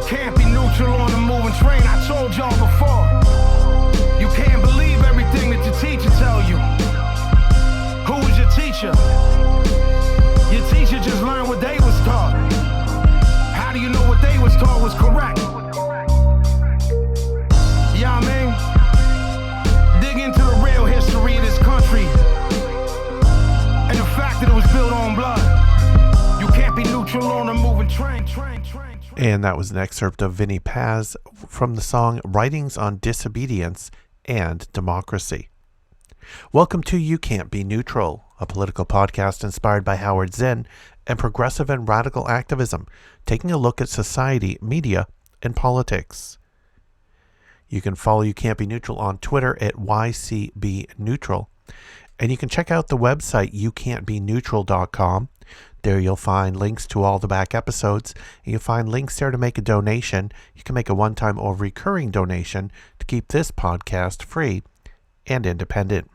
You can't be neutral on a moving train, I told y'all before. You can't believe everything that your teacher tell you. Who was your teacher? Your teacher just learned what they was taught. How do you know what they was taught was correct? Yeah, I mean, dig into the real history of this country and the fact that it was built on blood. You can't be neutral on a moving train. And that was an excerpt of Vinnie Paz from the song Writings on Disobedience and Democracy. Welcome to You Can't Be Neutral, a political podcast inspired by Howard Zinn and progressive and radical activism, taking a look at society, media, and politics. You can follow You Can't Be Neutral on Twitter at YCBNeutral, and you can check out the website youcan'tbeneutral.com. There you'll find links to all the back episodes, and you'll find links there to make a donation. You can make a one-time or recurring donation to keep this podcast free and independent.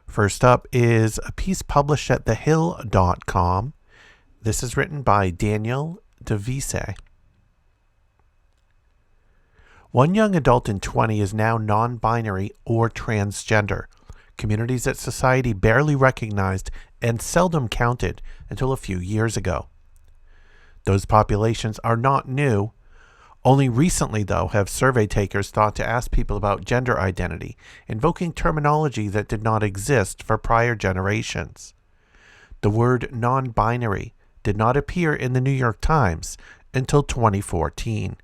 First up is a piece published at thehill.com. This is written by Daniel deVisé. One young adult in 20 is now non-binary or transgender, communities that society barely recognized and seldom counted until a few years ago. Those populations are not new. Only recently, though, have survey takers thought to ask people about gender identity, invoking terminology that did not exist for prior generations. The word non-binary did not appear in the New York Times until 2014.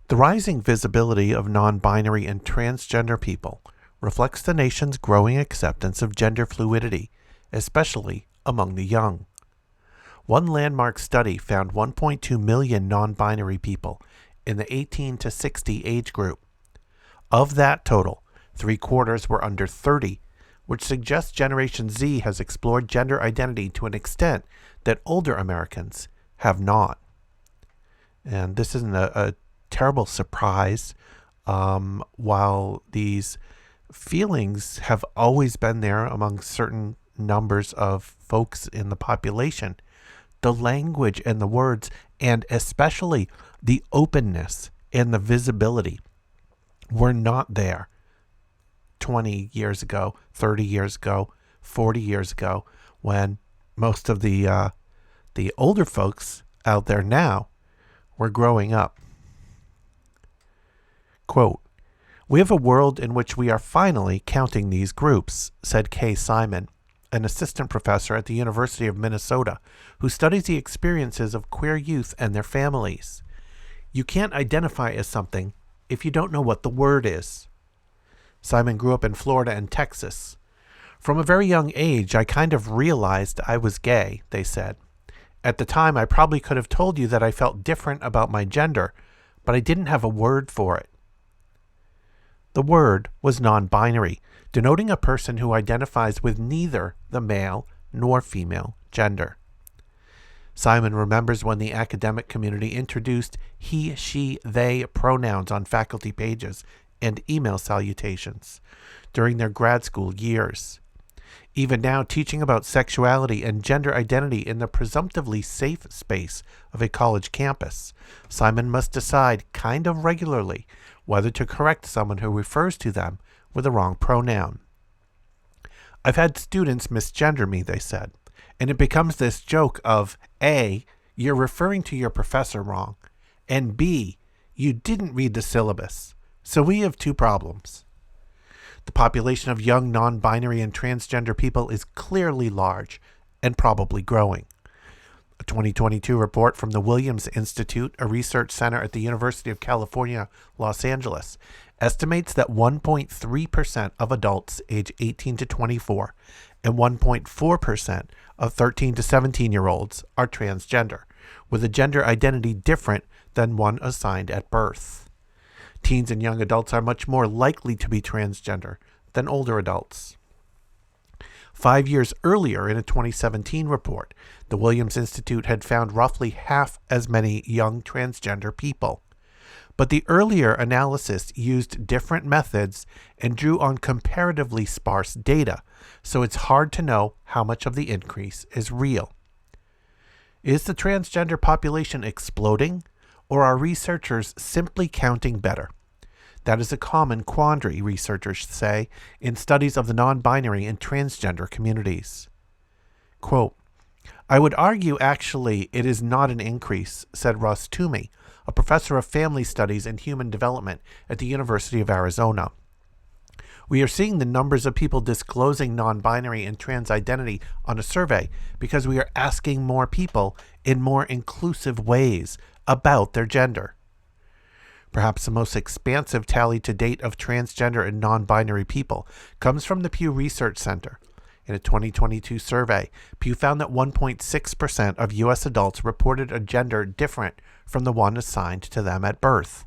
The rising visibility of non-binary and transgender people reflects the nation's growing acceptance of gender fluidity, especially among the young. One landmark study found 1.2 million non-binary people in the 18 to 60 age group. Of that total, 3/4 were under 30, which suggests Generation Z has explored gender identity to an extent that older Americans have not. And this isn't a terrible surprise. While these feelings have always been there among certain numbers of folks in the population, the language and the words, and especially the openness and the visibility, were not there 20 years ago, 30 years ago, 40 years ago, when most of the older folks out there now were growing up. Quote, "We have a world in which we are finally counting these groups," said Kay Simon, an assistant professor at the University of Minnesota who studies the experiences of queer youth and their families. You can't identify as something if you don't know what the word is. Simon grew up in Florida and Texas. From a very young age, I kind of realized I was gay, they said. At the time, I probably could have told you that I felt different about my gender, but I didn't have a word for it. The word was non-binary, denoting a person who identifies with neither the male nor female gender. Simon remembers when the academic community introduced he, she, they pronouns on faculty pages and email salutations during their grad school years. Even now, teaching about sexuality and gender identity in the presumptively safe space of a college campus, Simon must decide kind of regularly whether to correct someone who refers to them with the wrong pronoun. I've had students misgender me, they said, and it becomes this joke of A, you're referring to your professor wrong, and B, you didn't read the syllabus. So we have two problems. The population of young non-binary and transgender people is clearly large and probably growing. A 2022 report from the Williams Institute, a research center at the University of California, Los Angeles, estimates that 1.3% of adults age 18 to 24 and 1.4% of 13 to 17-year-olds are transgender, with a gender identity different than one assigned at birth. Teens and young adults are much more likely to be transgender than older adults. 5 years earlier, in a 2017 report, the Williams Institute had found roughly half as many young transgender people. But the earlier analysis used different methods and drew on comparatively sparse data, so it's hard to know how much of the increase is real. Is the transgender population exploding, or are researchers simply counting better? That is a common quandary, researchers say, in studies of the non-binary and transgender communities. Quote, I would argue actually it is not an increase, said Russ Toomey, a professor of family studies and human development at the University of Arizona. We are seeing the numbers of people disclosing non-binary and trans identity on a survey because we are asking more people in more inclusive ways about their gender. Perhaps the most expansive tally to date of transgender and non-binary people comes from the Pew Research Center. In a 2022 survey, Pew found that 1.6% of U.S. adults reported a gender different from the one assigned to them at birth.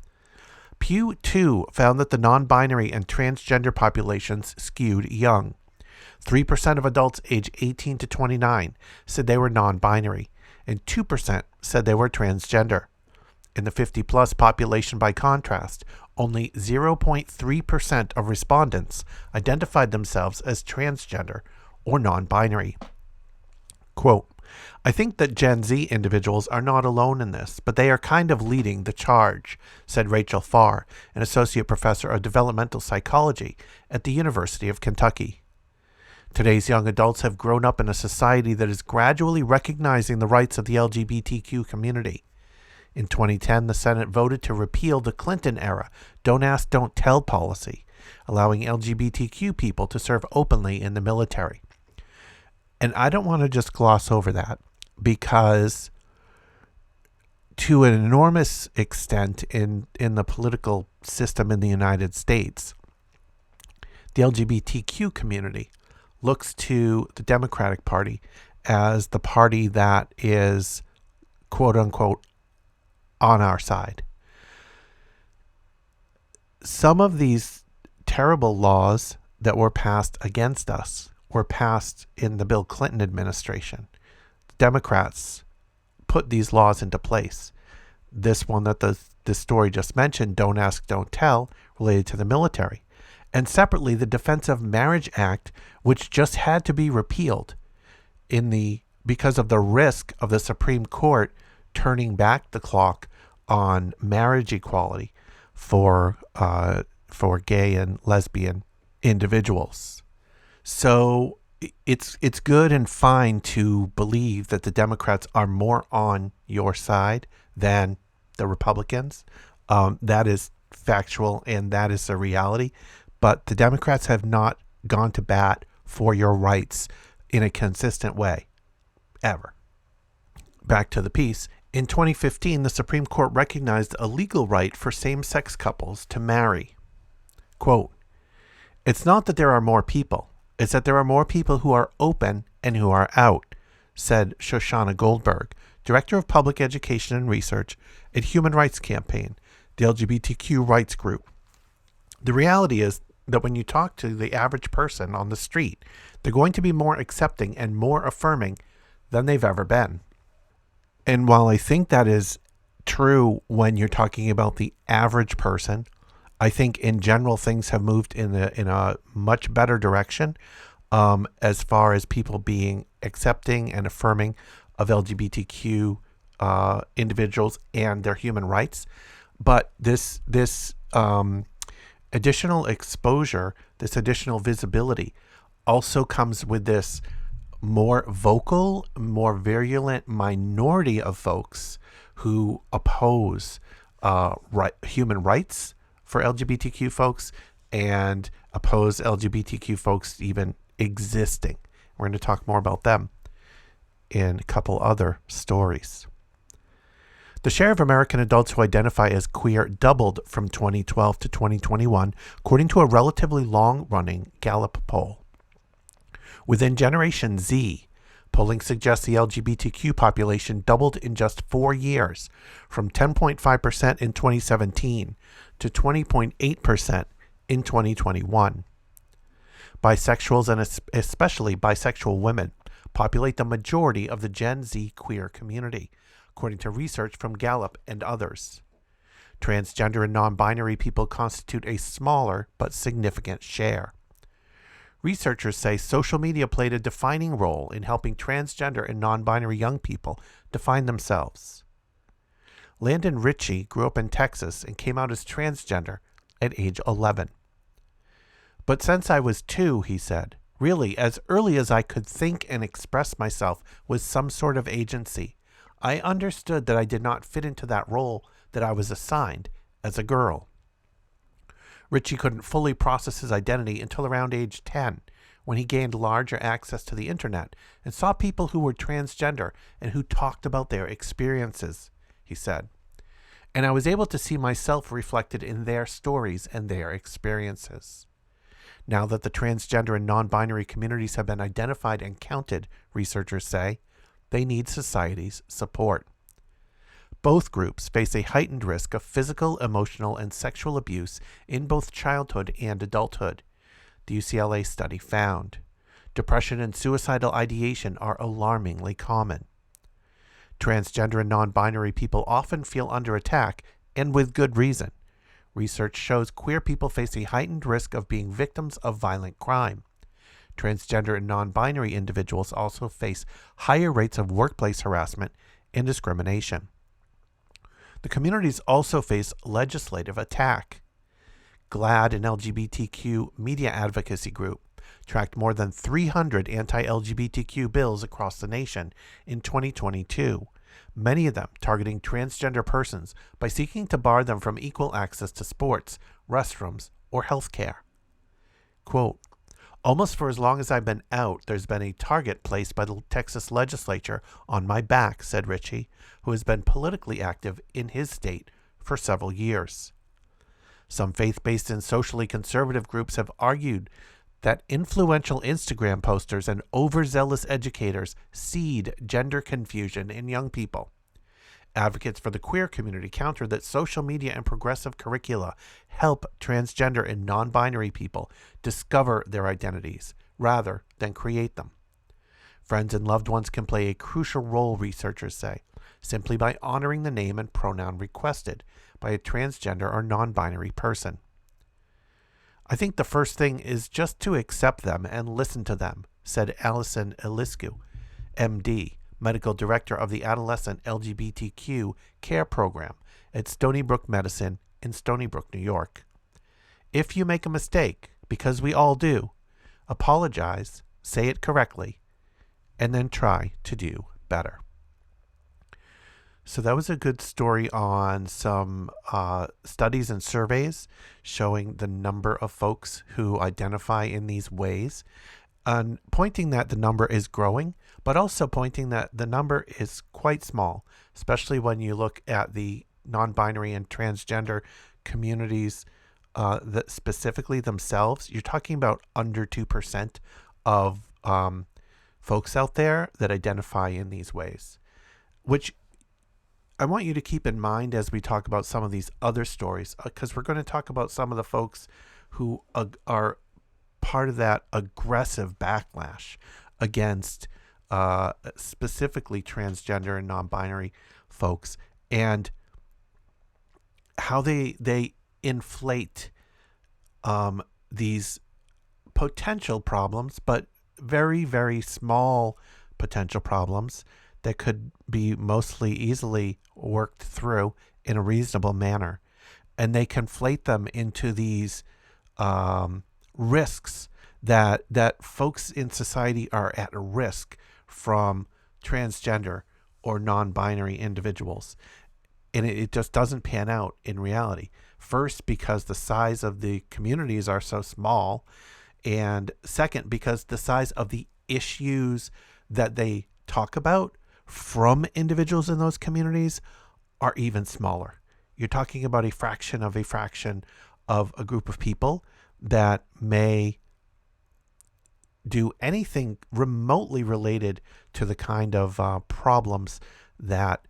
Pew, too, found that the non-binary and transgender populations skewed young. 3% of adults aged 18 to 29 said they were non-binary, and 2% said they were transgender. In the 50-plus population, by contrast, only 0.3% of respondents identified themselves as transgender or non-binary. Quote, I think that Gen Z individuals are not alone in this, but they are kind of leading the charge, said Rachel Farr, an associate professor of developmental psychology at the University of Kentucky. Today's young adults have grown up in a society that is gradually recognizing the rights of the LGBTQ community. In 2010, the Senate voted to repeal the Clinton-era Don't Ask, Don't Tell policy, allowing LGBTQ people to serve openly in the military. And I don't want to just gloss over that, because to an enormous extent in the political system in the United States, the LGBTQ community looks to the Democratic Party as the party that is, quote unquote, on our side. Some of these terrible laws that were passed against us were passed in the Bill Clinton administration. Democrats put these laws into place. This one that the story just mentioned, Don't Ask, Don't Tell, related to the military. And separately, the Defense of Marriage Act, which just had to be repealed because of the risk of the Supreme Court turning back the clock on marriage equality for gay and lesbian individuals. So it's good and fine to believe that the Democrats are more on your side than the Republicans. That is factual and that is a reality. But the Democrats have not gone to bat for your rights in a consistent way, ever. Back to the piece. In 2015, the Supreme Court recognized a legal right for same-sex couples to marry. Quote, it's not that there are more people. It's that there are more people who are open and who are out, said Shoshana Goldberg, Director of Public Education and Research at Human Rights Campaign, the LGBTQ rights group. The reality is that when you talk to the average person on the street, they're going to be more accepting and more affirming than they've ever been. And while I think that is true when you're talking about the average person, I think in general things have moved in a much better direction as far as people being accepting and affirming of LGBTQ individuals and their human rights. But this additional exposure, this additional visibility also comes with this more vocal, more virulent minority of folks who oppose human rights for LGBTQ folks and oppose LGBTQ folks even existing. We're going to talk more about them in a couple other stories. The share of American adults who identify as queer doubled from 2012 to 2021, according to a relatively long-running Gallup poll. Within Generation Z, polling suggests the LGBTQ population doubled in just 4 years, from 10.5% in 2017 to 20.8% in 2021. Bisexuals, and especially bisexual women, populate the majority of the Gen Z queer community, according to research from Gallup and others. Transgender and non-binary people constitute a smaller but significant share. Researchers say social media played a defining role in helping transgender and non-binary young people define themselves. Landon Ritchie grew up in Texas and came out as transgender at age 11. But since I was 2, he said, really, as early as I could think and express myself with some sort of agency, I understood that I did not fit into that role that I was assigned as a girl. Ritchie couldn't fully process his identity until around age 10, when he gained larger access to the internet and saw people who were transgender and who talked about their experiences, he said. And I was able to see myself reflected in their stories and their experiences. Now that the transgender and non-binary communities have been identified and counted, researchers say, they need society's support. Both groups face a heightened risk of physical, emotional, and sexual abuse in both childhood and adulthood, the UCLA study found. Depression and suicidal ideation are alarmingly common. Transgender and non-binary people often feel under attack, and with good reason. Research shows queer people face a heightened risk of being victims of violent crime. Transgender and non-binary individuals also face higher rates of workplace harassment and discrimination. The communities also face legislative attack. GLAAD, an LGBTQ media advocacy group, tracked more than 300 anti-LGBTQ bills across the nation in 2022, many of them targeting transgender persons by seeking to bar them from equal access to sports, restrooms, or health care. Quote, almost for as long as I've been out, there's been a target placed by the Texas legislature on my back, said Ritchie, who has been politically active in his state for several years. Some faith-based and socially conservative groups have argued that influential Instagram posters and overzealous educators seed gender confusion in young people. Advocates for the queer community counter that social media and progressive curricula help transgender and non-binary people discover their identities rather than create them. Friends and loved ones can play a crucial role, researchers say, simply by honoring the name and pronoun requested by a transgender or non-binary person. I think the first thing is just to accept them and listen to them, said Allison Eliscu, MD, Medical Director of the Adolescent LGBTQ Care Program at Stony Brook Medicine in Stony Brook, New York. If you make a mistake, because we all do, apologize, say it correctly, and then try to do better. So that was a good story on some studies and surveys showing the number of folks who identify in these ways, and pointing that the number is growing, but also pointing that the number is quite small, especially when you look at the non-binary and transgender communities that specifically themselves. You're talking about under 2% of folks out there that identify in these ways, which I want you to keep in mind as we talk about some of these other stories, because we're going to talk about some of the folks who are part of that aggressive backlash against specifically transgender and non-binary folks, and how they inflate these potential problems, but very, very small potential problems that could be mostly easily worked through in a reasonable manner. And they conflate them into these risks that folks in society are at risk from transgender or non-binary individuals. And it just doesn't pan out in reality. First, because the size of the communities are so small. And second, because the size of the issues that they talk about from individuals in those communities are even smaller. You're talking about a fraction of a group of people that may do anything remotely related to the kind of problems that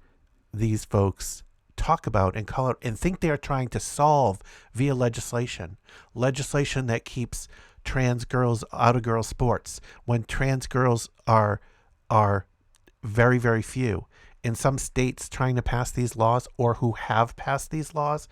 these folks talk about and call it and think they are trying to solve via legislation that keeps trans girls out of girls' sports, when trans girls are very, very few. In some states trying to pass these laws, or who have passed these laws,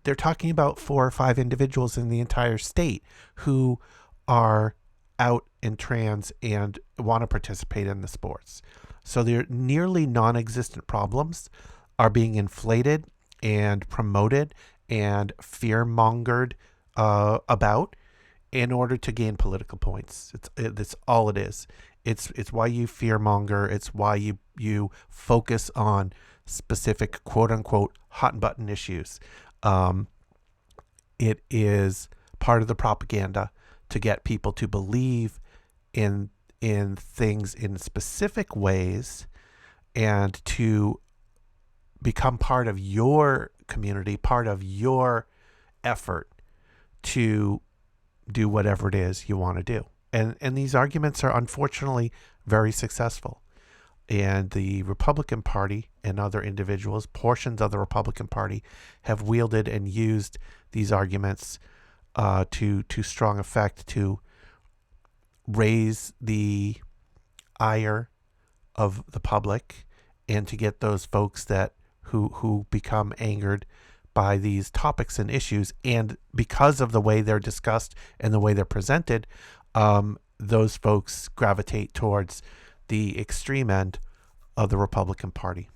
they're talking about 4 or 5 individuals in the entire state who are out in trans and want to participate in the sports. So their nearly non-existent problems are being inflated and promoted and fear-mongered about in order to gain political points. That's all it is. It's why you fearmonger. It's why you focus on specific quote-unquote hot-button issues. It is part of the propaganda to get people to believe in things in specific ways and to become part of your community, part of your effort to do whatever it is you want to do. And these arguments are unfortunately very successful. And the Republican Party and other individuals, portions of the Republican Party, have wielded and used these arguments to strong effect to raise the ire of the public and to get those folks that who become angered by these topics and issues, and because of the way they're discussed and the way they're presented, those folks gravitate towards the extreme end of the Republican Party.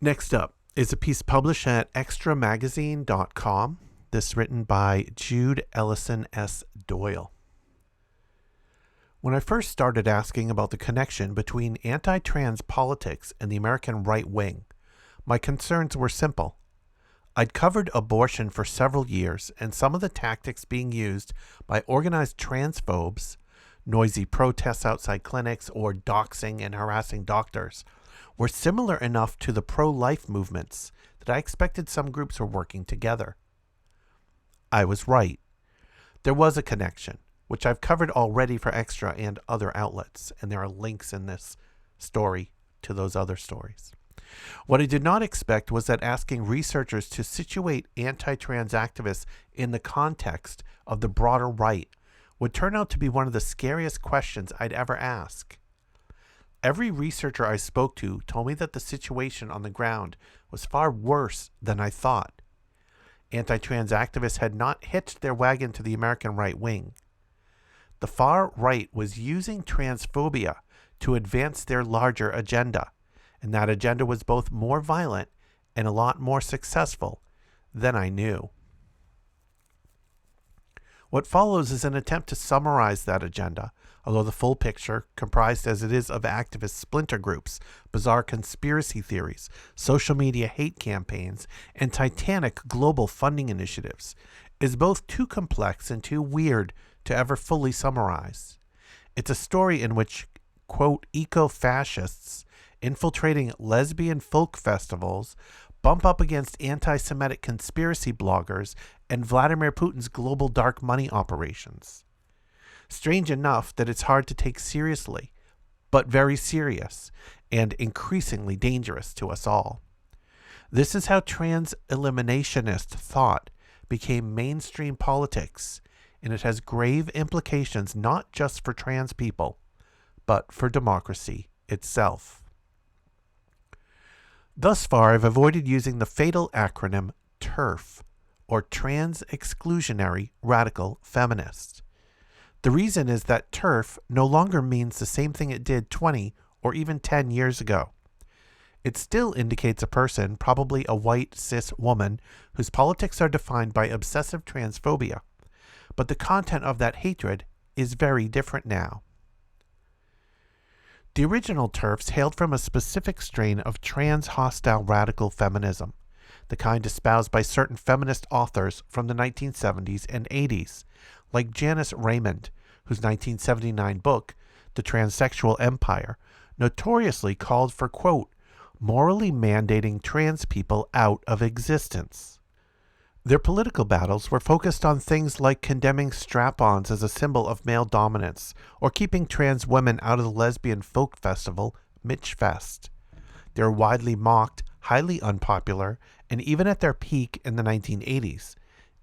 Next up is a piece published at extramagazine.com. This written by Jude Ellison S. Doyle. When I first started asking about the connection between anti-trans politics and the American right wing, my concerns were simple. I'd covered abortion for several years, and some of the tactics being used by organized transphobes, noisy protests outside clinics, or doxing and harassing doctors, were similar enough to the pro-life movements that I expected some groups were working together. I was right. There was a connection, which I've covered already for Extra and other outlets, and there are links in this story to those other stories. What I did not expect was that asking researchers to situate anti-trans activists in the context of the broader right would turn out to be one of the scariest questions I'd ever ask. Every researcher I spoke to told me that the situation on the ground was far worse than I thought. Anti-trans activists had not hitched their wagon to the American right wing. The far right was using transphobia to advance their larger agenda, and that agenda was both more violent and a lot more successful than I knew. What follows is an attempt to summarize that agenda, although the full picture, comprised as it is of activist splinter groups, bizarre conspiracy theories, social media hate campaigns, and titanic global funding initiatives, is both too complex and too weird to ever fully summarize. It's a story in which, quote, eco-fascists infiltrating lesbian folk festivals bump up against anti-Semitic conspiracy bloggers and Vladimir Putin's global dark money operations. Strange enough that it's hard to take seriously, but very serious and increasingly dangerous to us all. This is how trans eliminationist thought became mainstream politics, and it has grave implications not just for trans people, but for democracy itself. Thus far, I've avoided using the fatal acronym TERF, or Trans Exclusionary Radical Feminist. The reason is that TERF no longer means the same thing it did 20 or even 10 years ago. It still indicates a person, probably a white cis woman, whose politics are defined by obsessive transphobia, but the content of that hatred is very different now. The original TERFs hailed from a specific strain of trans-hostile radical feminism, the kind espoused by certain feminist authors from the 1970s and 80s, like Janice Raymond, whose 1979 book, The Transsexual Empire, notoriously called for, quote, morally mandating trans people out of existence. Their political battles were focused on things like condemning strap-ons as a symbol of male dominance, or keeping trans women out of the lesbian folk festival, Mitchfest. They were widely mocked, highly unpopular, and even at their peak in the 1980s,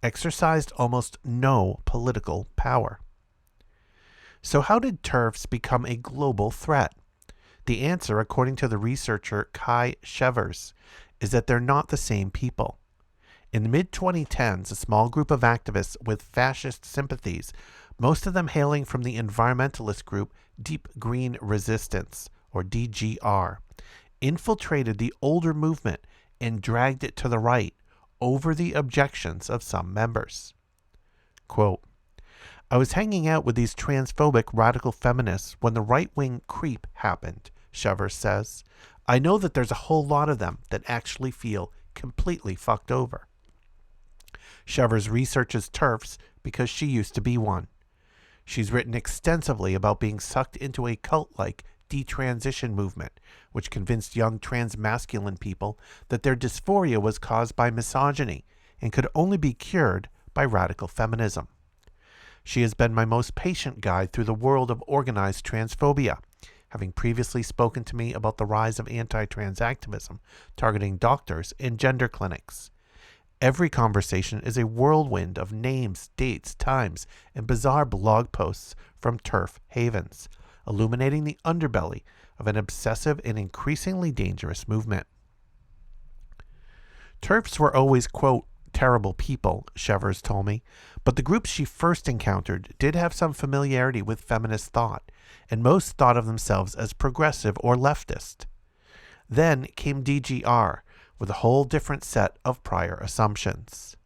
exercised almost no political power. So how did TERFs become a global threat? The answer, according to the researcher Kai Shevers, is that they're not the same people. In the mid-2010s, a small group of activists with fascist sympathies, most of them hailing from the environmentalist group Deep Green Resistance, or DGR, infiltrated the older movement and dragged it to the right over the objections of some members. Quote, I was hanging out with these transphobic radical feminists when the right-wing creep happened, Shevers says. I know that there's a whole lot of them that actually feel completely fucked over. Shevers researches TERFs because she used to be one. She's written extensively about being sucked into a cult-like detransition movement, which convinced young transmasculine people that their dysphoria was caused by misogyny and could only be cured by radical feminism. She has been my most patient guide through the world of organized transphobia, having previously spoken to me about the rise of anti-trans activism targeting doctors and gender clinics. Every conversation is a whirlwind of names, dates, times, and bizarre blog posts from TERF havens, illuminating the underbelly of an obsessive and increasingly dangerous movement. TERFs were always, quote, terrible people, Shevers told me, but the groups she first encountered did have some familiarity with feminist thought, and most thought of themselves as progressive or leftist. Then came DGR, with a whole different set of prior assumptions.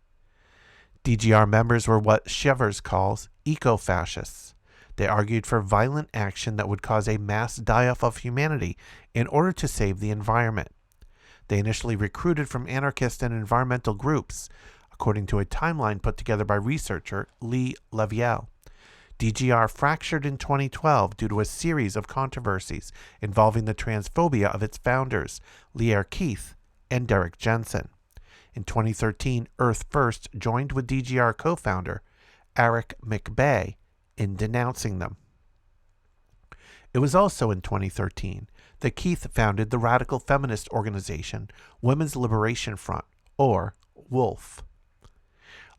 DGR members were what Shevers calls eco-fascists. They argued for violent action that would cause a mass die-off of humanity in order to save the environment. They initially recruited from anarchist and environmental groups, according to a timeline put together by researcher Lee Leviel. DGR fractured in 2012 due to a series of controversies involving the transphobia of its founders, Lierre Keith and Derek Jensen. In 2013, Earth First joined with DGR co-founder Eric McBay in denouncing them. It was also in 2013 that Keith founded the radical feminist organization Women's Liberation Front, or WOLF.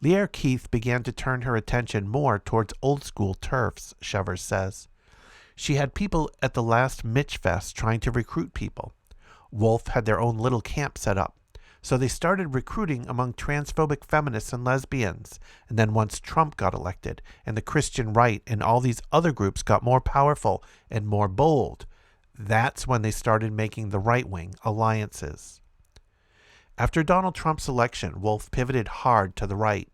Lierre Keith began to turn her attention more towards old-school TERFs, Shevers says. She had people at the last Mitch Fest trying to recruit people. WOLF had their own little camp set up, so they started recruiting among transphobic feminists and lesbians, and then once Trump got elected, and the Christian right and all these other groups got more powerful and more bold, that's when they started making the right-wing alliances. After Donald Trump's election, WOLF pivoted hard to the right.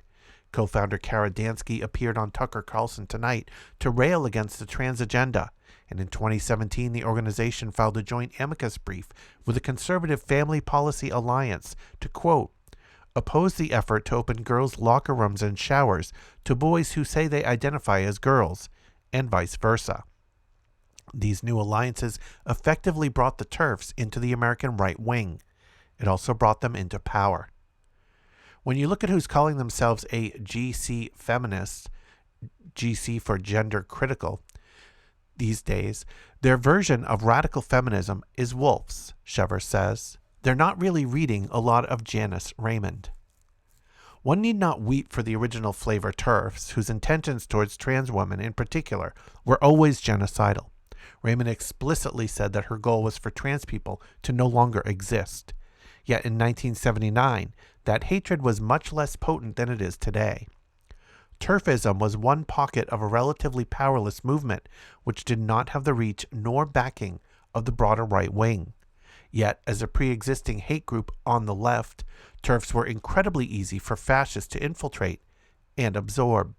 Co-founder Kara Dansky appeared on Tucker Carlson Tonight to rail against the trans agenda, and in 2017 the organization filed a joint amicus brief with the Conservative Family Policy Alliance to, quote, oppose the effort to open girls' locker rooms and showers to boys who say they identify as girls, and vice versa. These new alliances effectively brought the TERFs into the American right wing. It also brought them into power. When you look at who's calling themselves a GC feminist, GC for gender critical, these days, their version of radical feminism is wolves, Shevers says. They're not really reading a lot of Janice Raymond. One need not weep for the original flavor TERFs, whose intentions towards trans women in particular were always genocidal. Raymond explicitly said that her goal was for trans people to no longer exist. Yet in 1979, that hatred was much less potent than it is today. TERFism was one pocket of a relatively powerless movement which did not have the reach nor backing of the broader right wing. Yet, as a pre-existing hate group on the left, TERFs were incredibly easy for fascists to infiltrate and absorb.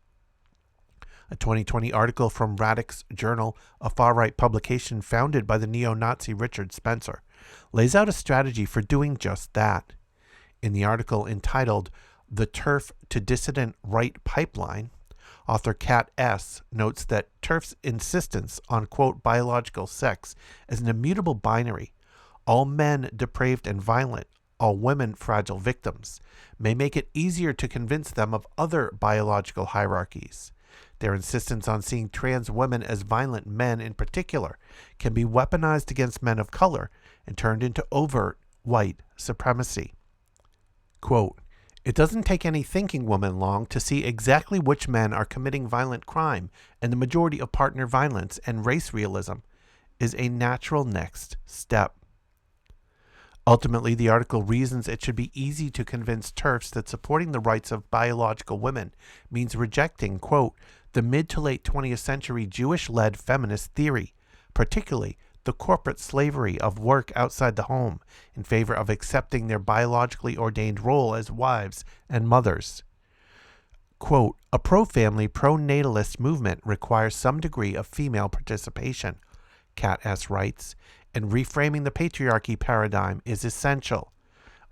A 2020 article from Radix Journal, a far-right publication founded by the neo-Nazi Richard Spencer, lays out a strategy for doing just that. In the article entitled The TERF to Dissident Right Pipeline, author Kat S. notes that TERF's insistence on, quote, biological sex as an immutable binary, all men depraved and violent, all women fragile victims, may make it easier to convince them of other biological hierarchies. Their insistence on seeing trans women as violent men in particular can be weaponized against men of color and turned into overt white supremacy. Quote, it doesn't take any thinking woman long to see exactly which men are committing violent crime, and the majority of partner violence and race realism is a natural next step. Ultimately, the article reasons it should be easy to convince TERFs that supporting the rights of biological women means rejecting, quote, the mid to late 20th century Jewish-led feminist theory, particularly the corporate slavery of work outside the home in favor of accepting their biologically ordained role as wives and mothers. Quote, a pro-family, pro-natalist movement requires some degree of female participation, Kat S. writes, and reframing the patriarchy paradigm is essential.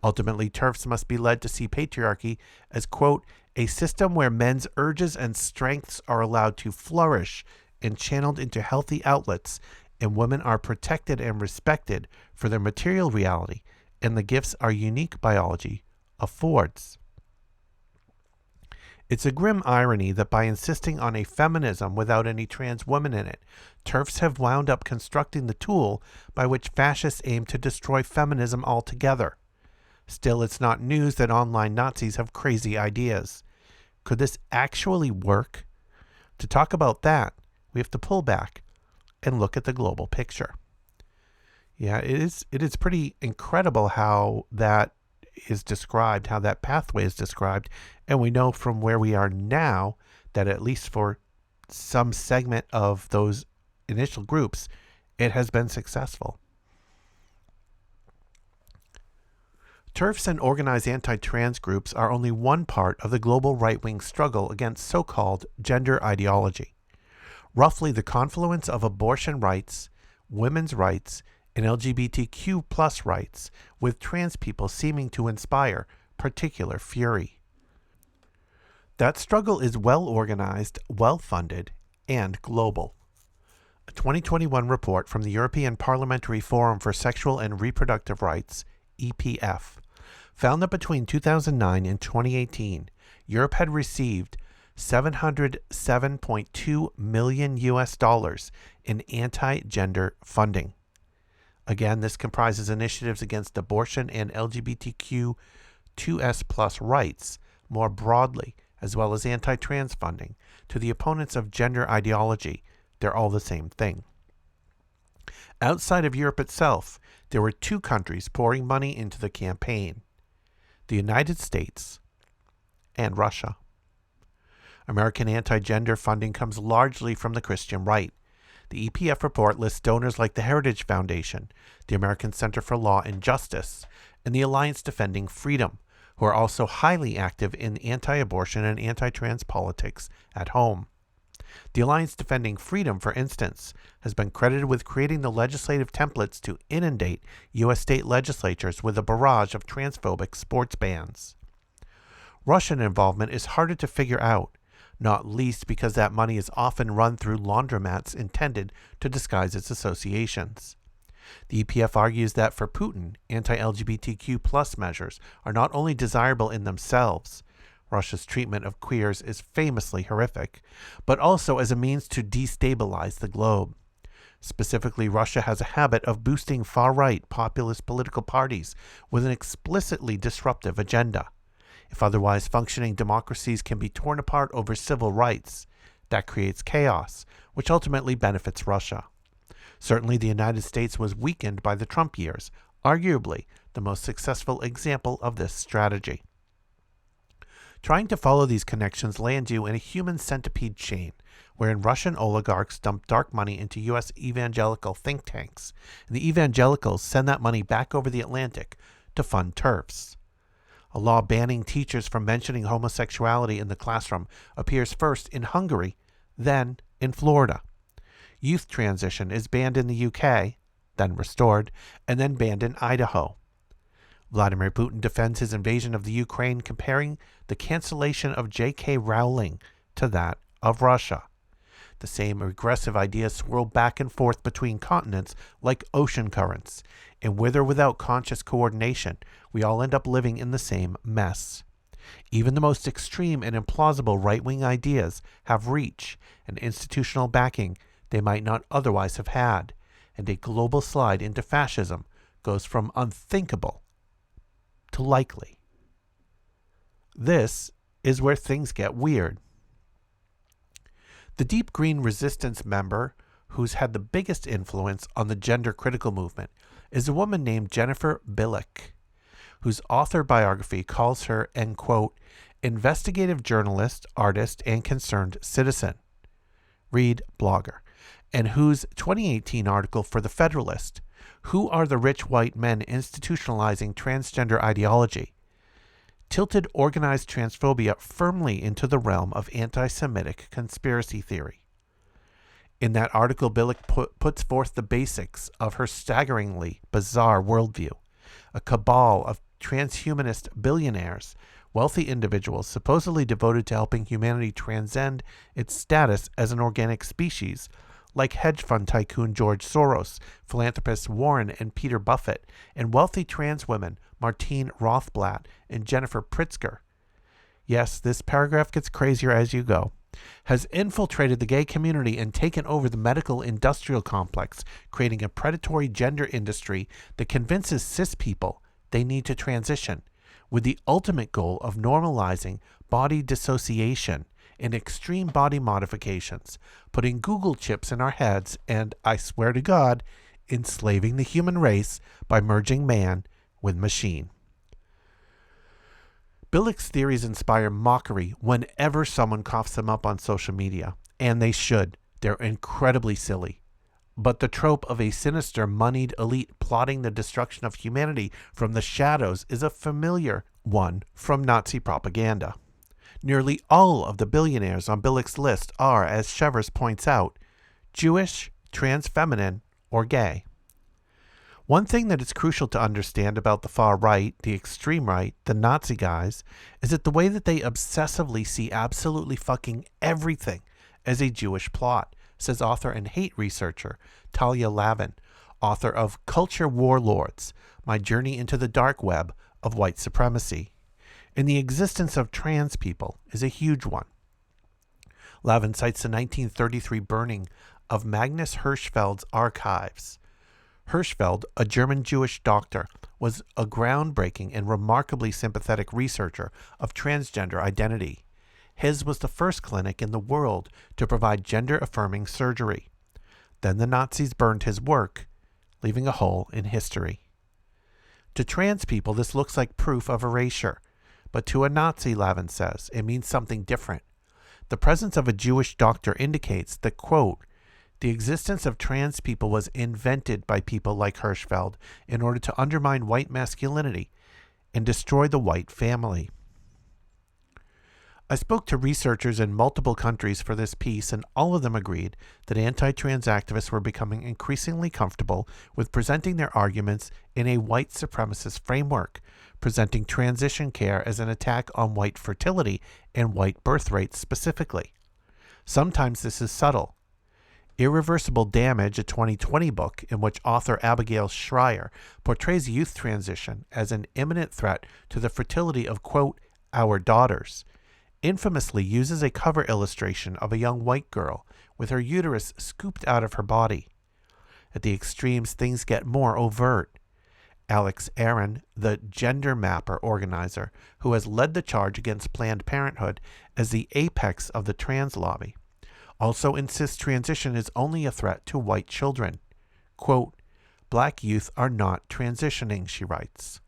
Ultimately, TERFs must be led to see patriarchy as, quote, a system where men's urges and strengths are allowed to flourish and channeled into healthy outlets, and women are protected and respected for their material reality and the gifts our unique biology affords. It's a grim irony that by insisting on a feminism without any trans women in it, TERFs have wound up constructing the tool by which fascists aim to destroy feminism altogether. Still, it's not news that online Nazis have crazy ideas. Could this actually work? To talk about that, we have to pull back and look at the global picture. Yeah, it is pretty incredible how that is described, how that pathway is described, and we know from where we are now that at least for some segment of those initial groups, it has been successful. TERFs and organized anti-trans groups are only one part of the global right-wing struggle against so-called gender ideology. Roughly the confluence of abortion rights, women's rights, and LGBTQ plus rights, with trans people seeming to inspire particular fury. That struggle is well organized, well funded, and global. A 2021 report from the European Parliamentary Forum for Sexual and Reproductive Rights, EPF, found that between 2009 and 2018, Europe had received $707.2 million in anti-gender funding. Again, this comprises initiatives against abortion and LGBTQ2S plus rights more broadly, as well as anti-trans funding to the opponents of gender ideology. They're all the same thing. Outside of Europe itself, there were two countries pouring money into the campaign: the United States and Russia. American anti-gender funding comes largely from the Christian right. The EPF report lists donors like the Heritage Foundation, the American Center for Law and Justice, and the Alliance Defending Freedom, who are also highly active in anti-abortion and anti-trans politics at home. The Alliance Defending Freedom, for instance, has been credited with creating the legislative templates to inundate U.S. state legislatures with a barrage of transphobic sports bans. Russian involvement is harder to figure out, not least because that money is often run through laundromats intended to disguise its associations. The EPF argues that for Putin, anti-LGBTQ plus measures are not only desirable in themselves — Russia's treatment of queers is famously horrific — but also as a means to destabilize the globe. Specifically, Russia has a habit of boosting far-right populist political parties with an explicitly disruptive agenda. If otherwise functioning democracies can be torn apart over civil rights, that creates chaos, which ultimately benefits Russia. Certainly, the United States was weakened by the Trump years, arguably the most successful example of this strategy. Trying to follow these connections lands you in a human centipede chain, wherein Russian oligarchs dump dark money into U.S. evangelical think tanks, and the evangelicals send that money back over the Atlantic to fund TERFs. A law banning teachers from mentioning homosexuality in the classroom appears first in Hungary, then in Florida. Youth transition is banned in the UK, then restored, and then banned in Idaho. Vladimir Putin defends his invasion of the Ukraine, comparing the cancellation of J.K. Rowling to that of Russia. The same regressive ideas swirl back and forth between continents like ocean currents, and with or without conscious coordination, we all end up living in the same mess. Even the most extreme and implausible right-wing ideas have reach and institutional backing they might not otherwise have had, and a global slide into fascism goes from unthinkable to likely. This is where things get weird. The Deep Green Resistance member who's had the biggest influence on the gender critical movement, is a woman named Jennifer Bilek, whose author biography calls her an, quote, investigative journalist, artist, and concerned citizen. Read blogger. And whose 2018 article for The Federalist, Who Are the Rich White Men Institutionalizing Transgender Ideology?, tilted organized transphobia firmly into the realm of anti-Semitic conspiracy theory. In that article, Bilek puts forth the basics of her staggeringly bizarre worldview, a cabal of transhumanist billionaires, wealthy individuals supposedly devoted to helping humanity transcend its status as an organic species, like hedge fund tycoon George Soros, philanthropists Warren and Peter Buffett, and wealthy trans women Martine Rothblatt and Jennifer Pritzker. Yes, this paragraph gets crazier as you go. Has infiltrated the gay community and taken over the medical industrial complex, creating a predatory gender industry that convinces cis people they need to transition, with the ultimate goal of normalizing body dissociation and extreme body modifications, putting Google chips in our heads and, I swear to God, enslaving the human race by merging man with machine. Bilek's theories inspire mockery whenever someone coughs them up on social media, and they should. They're incredibly silly. But the trope of a sinister, moneyed elite plotting the destruction of humanity from the shadows is a familiar one from Nazi propaganda. Nearly all of the billionaires on Bilek's list are, as Shevers points out, Jewish, trans feminine, or gay. One thing that is crucial to understand about the far right, the extreme right, the Nazi guys, is that the way that they obsessively see absolutely fucking everything as a Jewish plot, says author and hate researcher Talia Lavin, author of Culture Warlords, My Journey into the Dark Web of White Supremacy. And the existence of trans people is a huge one. Lavin cites the 1933 burning of Magnus Hirschfeld's archives. Hirschfeld, a German Jewish doctor, was a groundbreaking and remarkably sympathetic researcher of transgender identity. His was the first clinic in the world to provide gender-affirming surgery. Then the Nazis burned his work, leaving a hole in history. To trans people, this looks like proof of erasure, but to a Nazi, Lavin says, it means something different. The presence of a Jewish doctor indicates that, quote, the existence of trans people was invented by people like Hirschfeld in order to undermine white masculinity and destroy the white family. I spoke to researchers in multiple countries for this piece, and all of them agreed that anti-trans activists were becoming increasingly comfortable with presenting their arguments in a white supremacist framework, presenting transition care as an attack on white fertility and white birth rates specifically. Sometimes this is subtle. Irreversible Damage, a 2020 book in which author Abigail Schreier portrays youth transition as an imminent threat to the fertility of, quote, our daughters, infamously uses a cover illustration of a young white girl with her uterus scooped out of her body. At the extremes, things get more overt. Alex Aaron, the gender mapper organizer who has led the charge against Planned Parenthood as the apex of the trans lobby, also insists transition is only a threat to white children. Quote, black youth are not transitioning, she writes.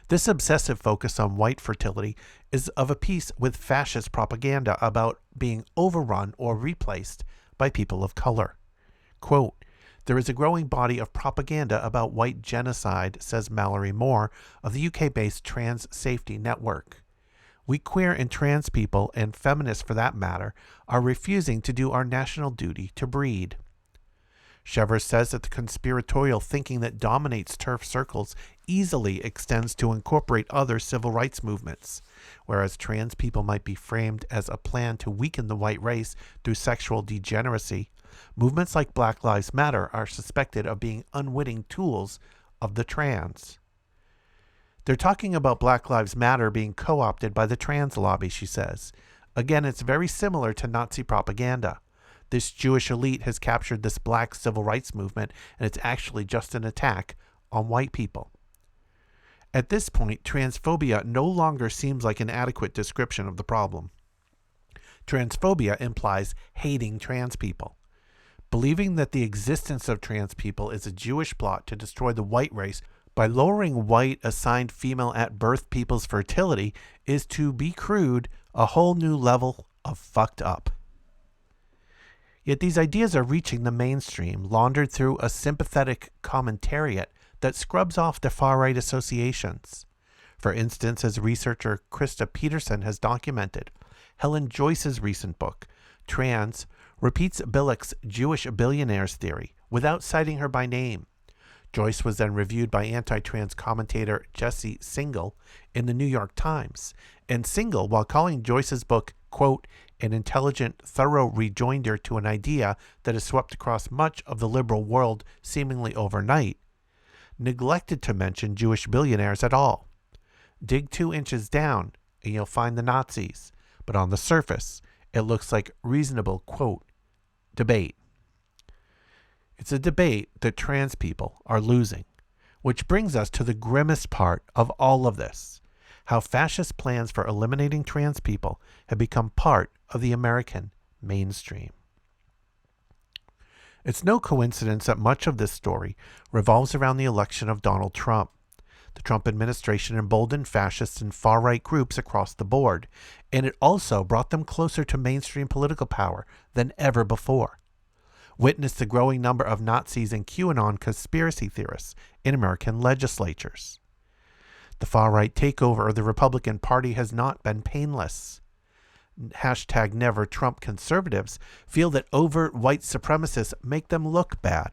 This obsessive focus on white fertility is of a piece with fascist propaganda about being overrun or replaced by people of color. Quote, there is a growing body of propaganda about white genocide, says Mallory Moore of the UK-based Trans Safety Network. We queer and trans people, and feminists for that matter, are refusing to do our national duty to breed. Shevers says that the conspiratorial thinking that dominates TERF circles easily extends to incorporate other civil rights movements, whereas trans people might be framed as a plan to weaken the white race through sexual degeneracy. Movements like Black Lives Matter are suspected of being unwitting tools of the trans. They're talking about Black Lives Matter being co-opted by the trans lobby, she says. Again, it's very similar to Nazi propaganda. This Jewish elite has captured this black civil rights movement, and it's actually just an attack on white people. At this point, transphobia no longer seems like an adequate description of the problem. Transphobia implies hating trans people. believing that the existence of trans people is a Jewish plot to destroy the white race by lowering white assigned female at birth people's fertility is, to be crude, a whole new level of fucked up. Yet these ideas are reaching the mainstream, laundered through a sympathetic commentariat that scrubs off the far-right associations. For instance, as researcher Krista Peterson has documented, Helen Joyce's recent book, Trans, repeats Billick's Jewish billionaires theory without citing her by name. Joyce was then reviewed by anti-trans commentator Jesse Singal in the New York Times, and Singal, while calling Joyce's book, quote, an intelligent, thorough rejoinder to an idea that has swept across much of the liberal world seemingly overnight, neglected to mention Jewish billionaires at all. Dig 2 inches down and you'll find the Nazis, but on the surface, it looks like reasonable, quote, debate. It's a debate that trans people are losing, which brings us to the grimmest part of all of this, how fascist plans for eliminating trans people have become part of the American mainstream. It's no coincidence that much of this story revolves around the election of Donald Trump. The Trump administration emboldened fascists and far-right groups across the board, and it also brought them closer to mainstream political power than ever before. Witness the growing number of Nazis and QAnon conspiracy theorists in American legislatures. The far-right takeover of the Republican Party has not been painless. Hashtag Never Trump conservatives feel that overt white supremacists make them look bad,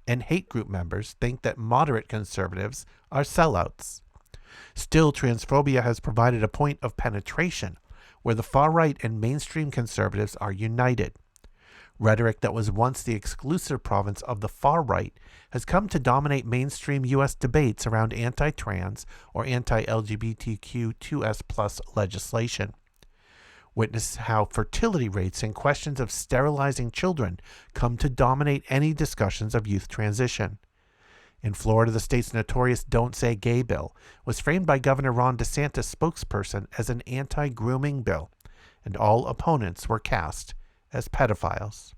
and hate group members think that moderate conservatives are sellouts. Still, transphobia has provided a point of penetration where the far-right and mainstream conservatives are united. Rhetoric that was once the exclusive province of the far-right has come to dominate mainstream U.S. debates around anti-trans or anti-LGBTQ2S+ legislation. Witness how fertility rates and questions of sterilizing children come to dominate any discussions of youth transition. In Florida, the state's notorious Don't Say Gay bill was framed by Governor Ron DeSantis' spokesperson as an anti-grooming bill, and all opponents were cast as pedophiles.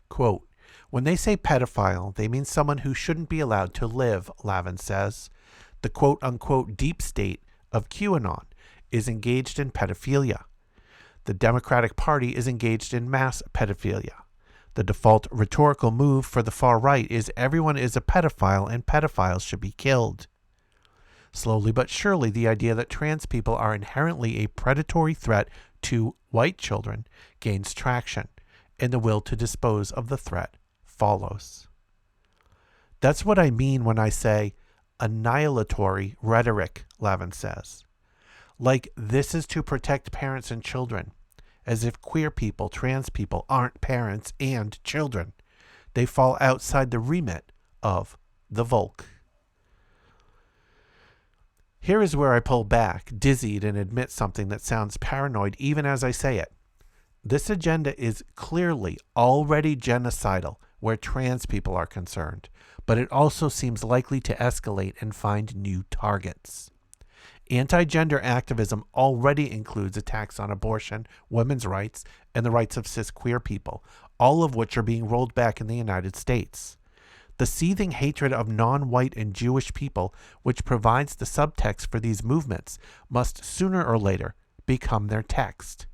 Quote, when they say pedophile, they mean someone who shouldn't be allowed to live, Lavin says. The quote-unquote deep state of QAnon is engaged in pedophilia. The Democratic Party is engaged in mass pedophilia. The default rhetorical move for the far right is everyone is a pedophile and pedophiles should be killed. Slowly but surely, the idea that trans people are inherently a predatory threat to white children gains traction, and the will to dispose of the threat follows. That's what I mean when I say annihilatory rhetoric, Lavin says. Like this is to protect parents and children, as if queer people, trans people, aren't parents and children. They fall outside the remit of the Volk. Here is where I pull back, dizzied, and admit something that sounds paranoid even as I say it. This agenda is clearly already genocidal where trans people are concerned, but it also seems likely to escalate and find new targets. Anti-gender activism already includes attacks on abortion, women's rights, and the rights of cis queer people, all of which are being rolled back in the United States. The seething hatred of non-white and Jewish people, which provides the subtext for these movements, must sooner or later become their text.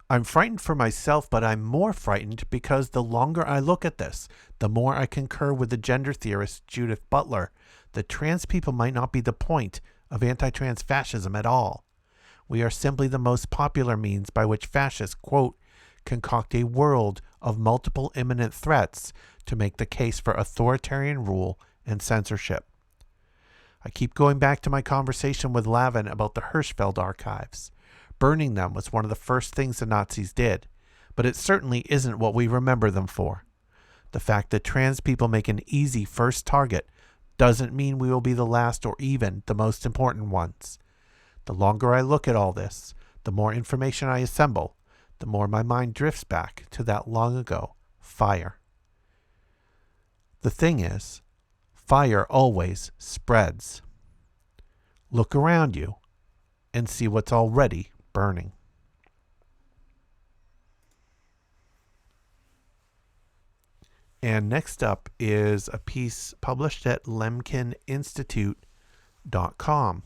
I'm frightened for myself, but I'm more frightened because the longer I look at this, the more I concur with the gender theorist Judith Butler that trans people might not be the point of anti-trans fascism at all. We are simply the most popular means by which fascists, quote, concoct a world of multiple imminent threats to make the case for authoritarian rule and censorship. I keep going back to my conversation with Lavin about the Hirschfeld archives. Burning them was one of the first things the Nazis did, but it certainly isn't what we remember them for. The fact that trans people make an easy first target doesn't mean we will be the last or even the most important ones. The longer I look at all this, the more information I assemble, the more my mind drifts back to that long ago fire. The thing is, fire always spreads. Look around you and see what's already burning. And next up is a piece published at lemkininstitute.com.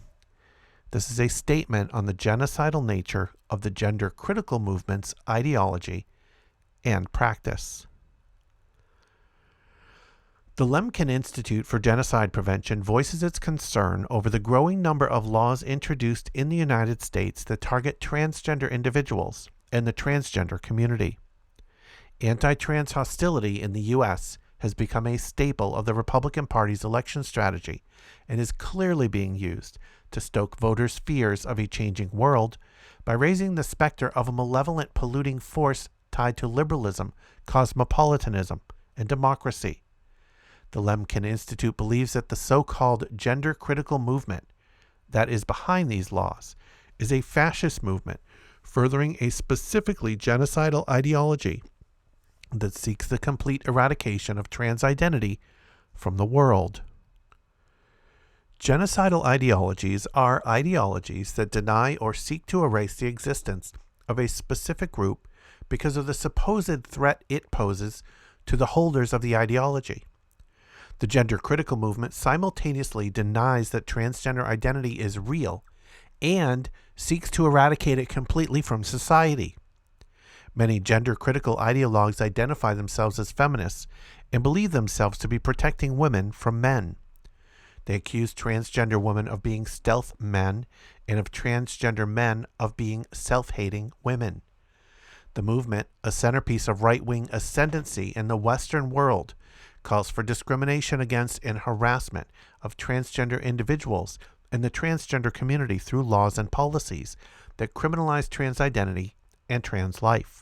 This is a statement on the genocidal nature of the gender critical movement's ideology and practice. The Lemkin Institute for Genocide Prevention voices its concern over the growing number of laws introduced in the United States that target transgender individuals and the transgender community. Anti-trans hostility in the U.S. has become a staple of the Republican Party's election strategy and is clearly being used to stoke voters' fears of a changing world by raising the specter of a malevolent polluting force tied to liberalism, cosmopolitanism, and democracy. The Lemkin Institute believes that the so-called gender-critical movement that is behind these laws is a fascist movement furthering a specifically genocidal ideology that seeks the complete eradication of trans identity from the world. Genocidal ideologies are ideologies that deny or seek to erase the existence of a specific group because of the supposed threat it poses to the holders of the ideology. The gender-critical movement simultaneously denies that transgender identity is real and seeks to eradicate it completely from society. Many gender-critical ideologues identify themselves as feminists and believe themselves to be protecting women from men. They accuse transgender women of being stealth men and of transgender men of being self-hating women. The movement, a centerpiece of right-wing ascendancy in the Western world, calls for discrimination against and harassment of transgender individuals and the transgender community through laws and policies that criminalize trans identity and trans life.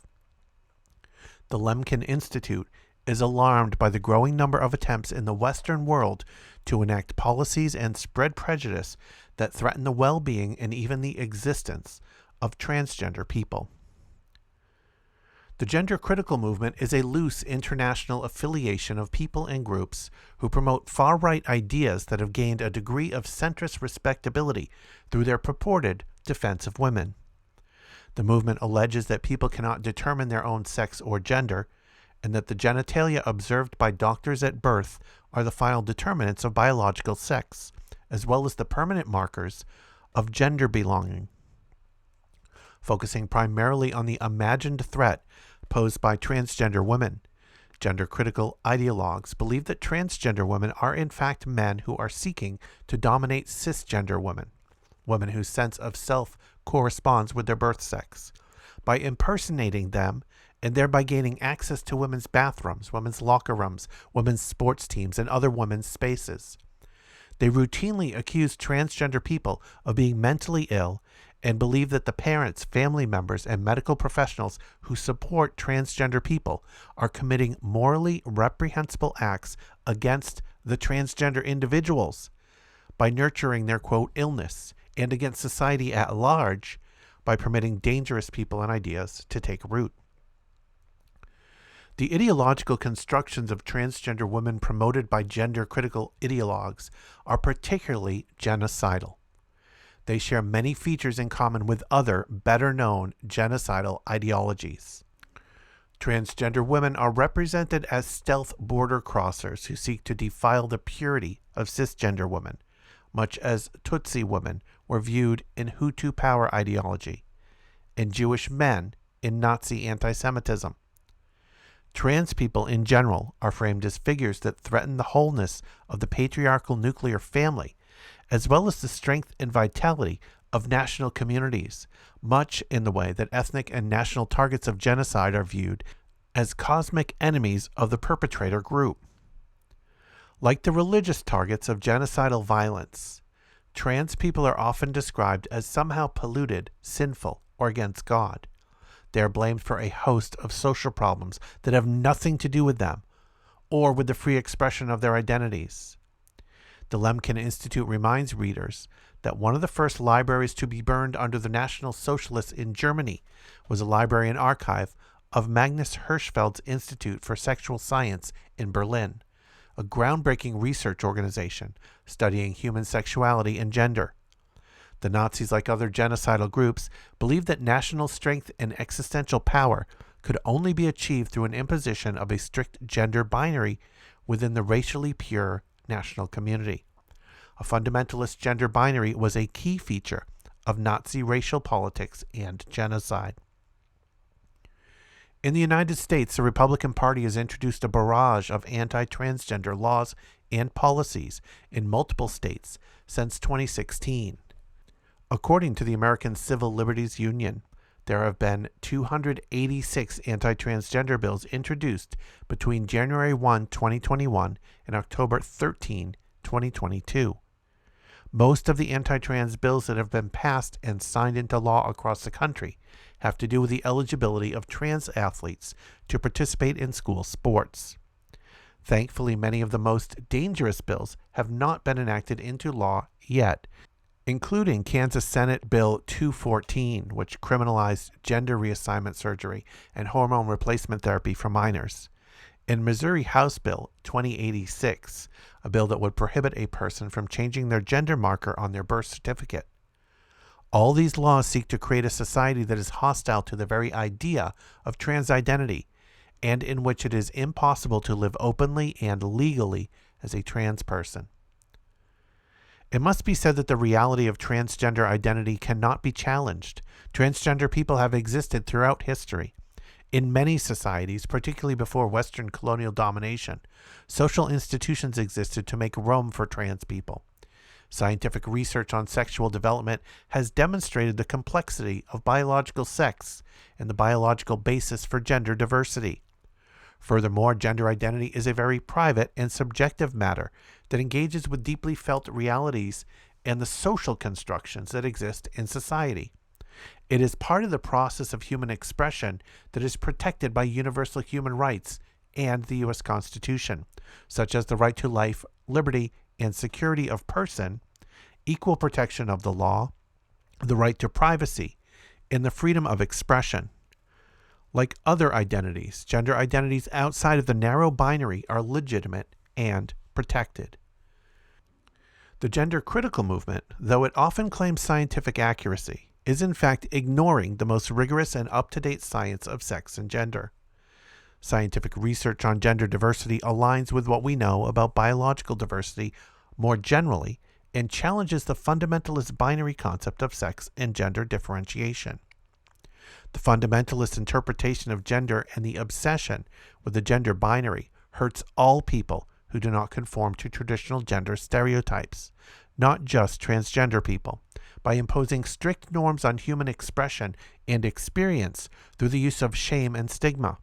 The Lemkin Institute is alarmed by the growing number of attempts in the Western world to enact policies and spread prejudice that threaten the well-being and even the existence of transgender people. The gender-critical movement is a loose international affiliation of people and groups who promote far-right ideas that have gained a degree of centrist respectability through their purported defense of women. The movement alleges that people cannot determine their own sex or gender, and that the genitalia observed by doctors at birth are the final determinants of biological sex, as well as the permanent markers of gender belonging. Focusing primarily on the imagined threat posed by transgender women, gender-critical ideologues believe that transgender women are in fact men who are seeking to dominate cisgender women, women whose sense of self corresponds with their birth sex, by impersonating them and thereby gaining access to women's bathrooms, women's locker rooms, women's sports teams, and other women's spaces. They routinely accuse transgender people of being mentally ill and believe that the parents, family members, and medical professionals who support transgender people are committing morally reprehensible acts against the transgender individuals by nurturing their, quote, illness, and against society at large by permitting dangerous people and ideas to take root. The ideological constructions of transgender women promoted by gender-critical ideologues are particularly genocidal. They share many features in common with other, better-known genocidal ideologies. Transgender women are represented as stealth border crossers who seek to defile the purity of cisgender women, much as Tutsi women were viewed in Hutu power ideology, and Jewish men in Nazi anti-Semitism. Trans people in general are framed as figures that threaten the wholeness of the patriarchal nuclear family, as well as the strength and vitality of national communities, much in the way that ethnic and national targets of genocide are viewed as cosmic enemies of the perpetrator group. Like the religious targets of genocidal violence, trans people are often described as somehow polluted, sinful, or against God. They are blamed for a host of social problems that have nothing to do with them or with the free expression of their identities. The Lemkin Institute reminds readers that one of the first libraries to be burned under the National Socialists in Germany was a library and archive of Magnus Hirschfeld's Institute for Sexual Science in Berlin, a groundbreaking research organization studying human sexuality and gender. The Nazis, like other genocidal groups, believed that national strength and existential power could only be achieved through an imposition of a strict gender binary within the racially pure national community. A fundamentalist gender binary was a key feature of Nazi racial politics and genocide. In the United States, the Republican Party has introduced a barrage of anti-transgender laws and policies in multiple states since 2016. According to the American Civil Liberties Union, there have been 286 anti-transgender bills introduced between January 1, 2021 and October 13, 2022. Most of the anti-trans bills that have been passed and signed into law across the country have to do with the eligibility of trans athletes to participate in school sports. Thankfully, many of the most dangerous bills have not been enacted into law yet, including Kansas Senate Bill 214, which criminalized gender reassignment surgery and hormone replacement therapy for minors, and Missouri House Bill 2086, a bill that would prohibit a person from changing their gender marker on their birth certificate. All these laws seek to create a society that is hostile to the very idea of trans identity, and in which it is impossible to live openly and legally as a trans person. It must be said that the reality of transgender identity cannot be challenged. Transgender people have existed throughout history. In many societies, particularly before Western colonial domination, social institutions existed to make room for trans people. Scientific research on sexual development has demonstrated the complexity of biological sex and the biological basis for gender diversity. Furthermore, gender identity is a very private and subjective matter that engages with deeply felt realities and the social constructions that exist in society. It is part of the process of human expression that is protected by universal human rights and the U.S. Constitution, such as the right to life, liberty, and security of person, equal protection of the law, the right to privacy, and the freedom of expression. Like other identities, gender identities outside of the narrow binary are legitimate and protected. The gender critical movement, though it often claims scientific accuracy, is in fact ignoring the most rigorous and up-to-date science of sex and gender. Scientific research on gender diversity aligns with what we know about biological diversity more generally and challenges the fundamentalist binary concept of sex and gender differentiation. The fundamentalist interpretation of gender and the obsession with the gender binary hurts all people who do not conform to traditional gender stereotypes, not just transgender people, by imposing strict norms on human expression and experience through the use of shame and stigma.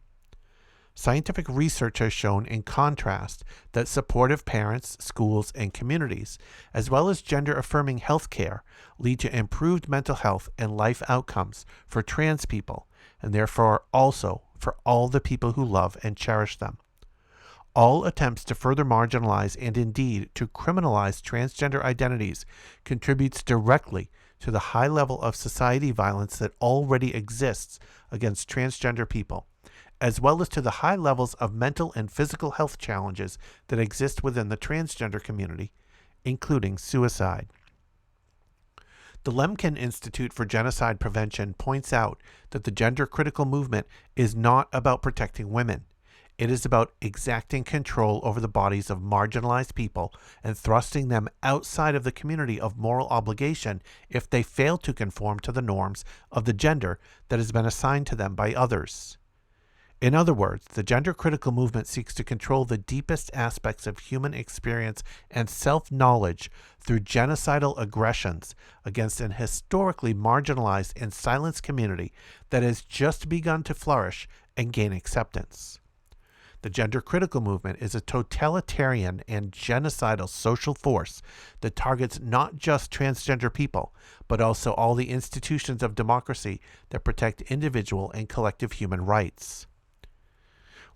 Scientific research has shown, in contrast, that supportive parents, schools, and communities, as well as gender-affirming health care, lead to improved mental health and life outcomes for trans people, and therefore also for all the people who love and cherish them. All attempts to further marginalize and indeed to criminalize transgender identities contributes directly to the high level of society violence that already exists against transgender people, as well as to the high levels of mental and physical health challenges that exist within the transgender community, including suicide. The Lemkin Institute for Genocide Prevention points out that the gender critical movement is not about protecting women. It is about exacting control over the bodies of marginalized people and thrusting them outside of the community of moral obligation if they fail to conform to the norms of the gender that has been assigned to them by others. In other words, the gender critical movement seeks to control the deepest aspects of human experience and self-knowledge through genocidal aggressions against an historically marginalized and silenced community that has just begun to flourish and gain acceptance. The gender critical movement is a totalitarian and genocidal social force that targets not just transgender people, but also all the institutions of democracy that protect individual and collective human rights.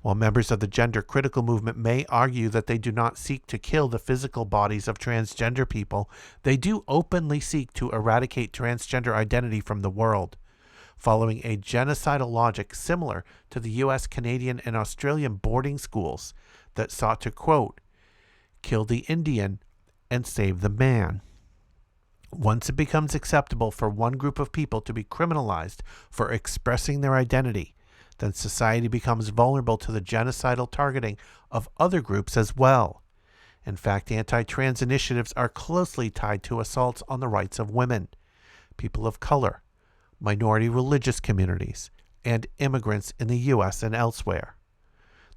While members of the gender critical movement may argue that they do not seek to kill the physical bodies of transgender people, they do openly seek to eradicate transgender identity from the world, following a genocidal logic similar to the US, Canadian, and Australian boarding schools that sought to, quote, kill the Indian and save the man. Once it becomes acceptable for one group of people to be criminalized for expressing their identity, then society becomes vulnerable to the genocidal targeting of other groups as well. In fact, anti-trans initiatives are closely tied to assaults on the rights of women, people of color, minority religious communities, and immigrants in the U.S. and elsewhere.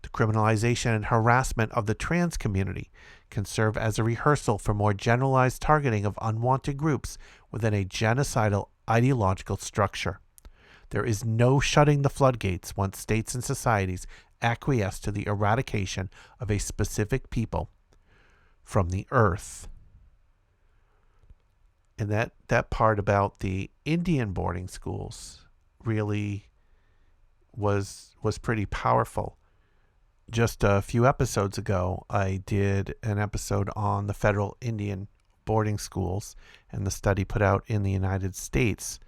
The criminalization and harassment of the trans community can serve as a rehearsal for more generalized targeting of unwanted groups within a genocidal ideological structure. There is no shutting the floodgates once states and societies acquiesce to the eradication of a specific people from the earth. And that part about the Indian boarding schools really was pretty powerful. Just a few episodes ago, I did an episode on the federal Indian boarding schools and the study put out in the United States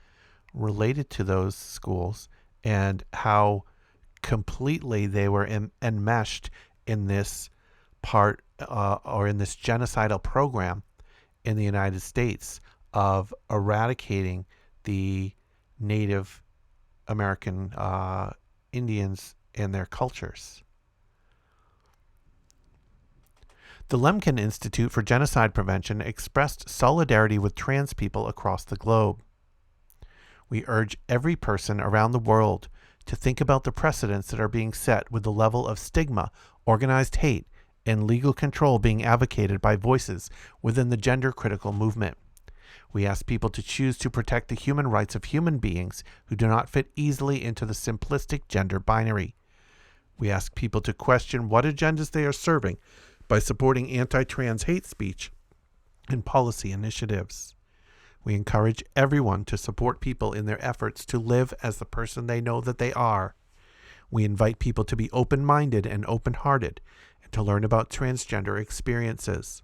related to those schools and how completely they were enmeshed in this part or in this genocidal program in the United States of eradicating the Native American Indians and their cultures. The Lemkin Institute for Genocide Prevention expressed solidarity with trans people across the globe. We urge every person around the world to think about the precedents that are being set with the level of stigma, organized hate, and legal control being advocated by voices within the gender-critical movement. We ask people to choose to protect the human rights of human beings who do not fit easily into the simplistic gender binary. We ask people to question what agendas they are serving by supporting anti-trans hate speech and policy initiatives. We encourage everyone to support people in their efforts to live as the person they know that they are. We invite people to be open-minded and open-hearted and to learn about transgender experiences.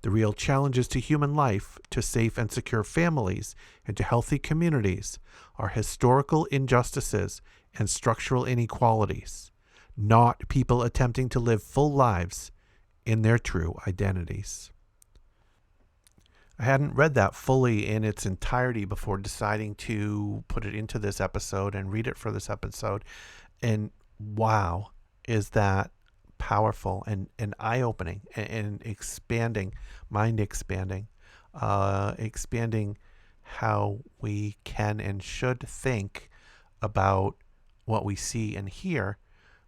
The real challenges to human life, to safe and secure families, and to healthy communities are historical injustices and structural inequalities, not people attempting to live full lives in their true identities. I hadn't read that fully in its entirety before deciding to put it into this episode and read it for this episode. And wow, is that powerful and eye-opening and expanding, mind-expanding, expanding how we can and should think about what we see and hear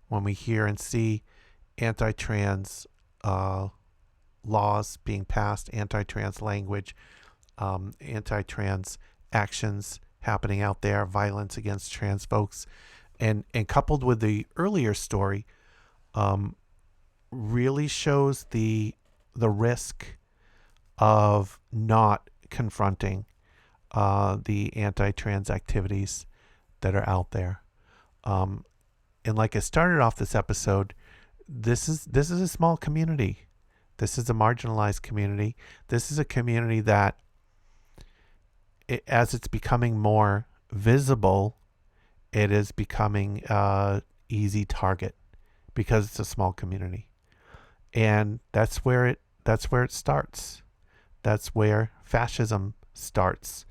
when we hear and see anti-trans laws being passed, anti-trans language, anti-trans actions happening out there, violence against trans folks, and coupled with the earlier story, really shows the risk of not confronting the anti-trans activities that are out there. And like I started off this episode, this is a small community. This is a marginalized community. This is a community that, as it's becoming more visible, it is becoming an easy target because it's a small community. And that's where it starts. That's where fascism starts.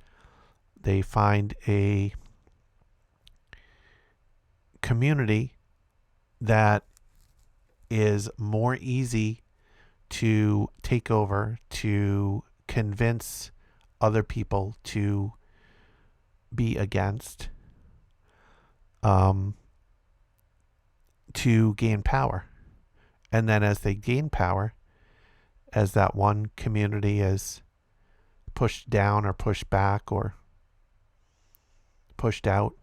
They find a community that is more easy to take over, to convince other people to be against, to gain power. And then as they gain power, as that one community is pushed down or pushed back or pushed out,